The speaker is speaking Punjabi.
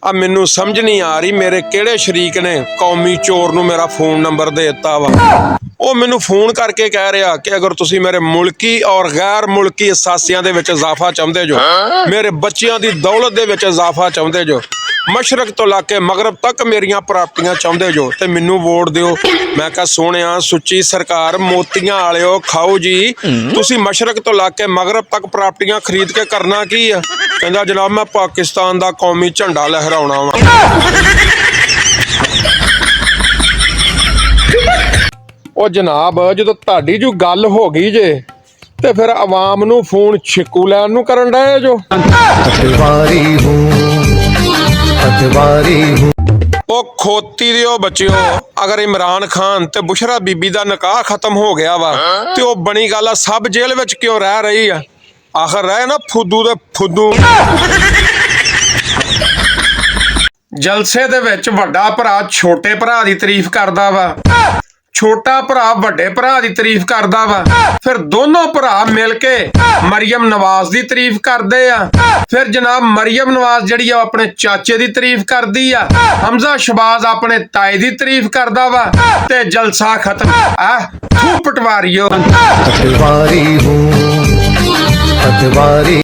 ਆ ਮੈਨੂੰ ਸਮਝ ਨਹੀਂ ਆ ਰਹੀ ਮੇਰੇ ਕਿਹੜੇ ਸ਼ਰੀਕ ਨੇ ਕੌਮੀ ਚੋਰ ਨੂੰ ਮੇਰਾ ਫੋਨ ਨੰਬਰ ਦੇ ਦਿੱਤਾ ਵਾ। ਉਹ ਮੈਨੂੰ ਫੋਨ ਕਰਕੇ ਕਹਿ ਰਿਹਾ ਕਿ ਅਗਰ ਤੁਸੀਂ ਮੇਰੇ ਮੁਲਕੀ ਔਰ ਗੈਰ ਮੁਲਕੀ ਅਸਾਸਿਆਂ ਦੇ ਵਿੱਚ ਇਜ਼ਾਫਾ ਚਾਹੁੰਦੇ ਜੋ, ਮੇਰੇ ਬੱਚਿਆਂ ਦੀ ਦੌਲਤ ਦੇ ਵਿੱਚ ਇਜ਼ਾਫਾ ਚਾਹੁੰਦੇ ਜੋ, ਮਸ਼ਰਕ ਤੋਂ ਲਾ ਕੇ ਮਗਰਬ ਤੱਕ ਮੇਰੀਆਂ ਪ੍ਰਾਪਤੀਆਂ ਚਾਹੁੰਦੇ ਜੋ ਤੇ ਮੈਨੂੰ ਵੋਟ ਦਿਓ। ਮੈਂ ਕਿਹਾ ਸੋਹਣਿਆ ਸੁੱਚੀ ਸਰਕਾਰ ਮੋਤੀਆਂ ਵਾਲਿਓ ਖਾਓ ਜੀ, ਤੁਸੀਂ ਮਸ਼ਰਕ ਤੋਂ ਲਾ ਕੇ ਮਗਰਬ ਤੱਕ ਪ੍ਰਾਪਤੀਆਂ ਖਰੀਦ ਕੇ ਕਰਨਾ ਕੀ ਆ? ਕਹਿੰਦਾ ਜਨਾਬ ਮੈਂ ਪਾਕਿਸਤਾਨ ਦਾ ਕੌਮੀ ਝੰਡਾ ਲਹਿਰਾਉਣਾ ਵਾ। ਉਹ ਜਨਾਬ ਜਦੋਂ ਤੁਹਾਡੀ ਜੋ ਗੱਲ ਹੋ ਗਈ ਜੇ ਤੇ ਫਿਰ ਆਵਾਮ ਨੂੰ ਫੋਨ ਛਿੱਕੂ ਲੈਣ ਨੂੰ ਕਰਨ ਡਏ ਜੋ। ਉਹ ਖੋਤੀ ਦਿਓ ਬੱਚਿਓ, ਅਗਰ ਇਮਰਾਨ ਖਾਨ ਤੇ ਬੁਸ਼ਰਾ ਬੀਬੀ ਦਾ ਨਿਕਾਹ ਖਤਮ ਹੋ ਗਿਆ ਵਾ ਤੇ ਉਹ ਬਣੀ ਗੱਲ ਆ ਸਭ ਜੇਲ੍ਹ ਵਿੱਚ ਕਿਉਂ ਰਹਿ ਰਹੀ ਆ? ਆਖਰ ਰਹੇ ਨਾ ਫੁੱਦੂ ਦੇ ਫੁੱਦੂ। ਜਲਸੇ ਦੇ ਵਿੱਚ ਵੱਡਾ ਭਰਾ ਛੋਟੇ ਭਰਾ ਦੀ ਤਾਰੀਫ ਕਰਦਾ ਵਾ, ਛੋਟਾ ਭਰਾ ਵੱਡੇ ਭਰਾ ਦੀ ਤਾਰੀਫ ਕਰਦਾ ਵਾ, ਫਿਰ ਦੋਨੋਂ ਭਰਾ ਮਿਲ ਕੇ ਮਰੀਮ ਨਵਾਜ਼ ਦੀ ਤਾਰੀਫ ਕਰਦੇ ਆ। ਫਿਰ ਜਨਾਬ ਮਰੀਮ ਨਵਾਜ਼ ਜਿਹੜੀ ਆ ਆਪਣੇ ਚਾਚੇ ਦੀ ਤਾਰੀਫ ਕਰਦੀ ਆ, ਹਮਜ਼ਾ ਸ਼ਹਬਾਜ਼ ਆਪਣੇ ਤਾਏ ਦੀ ਤਾਰੀਫ ਕਰਦਾ ਵਾ ਤੇ ਜਲਸਾ ਖਤਮ। ਪਟਵਾਰੀ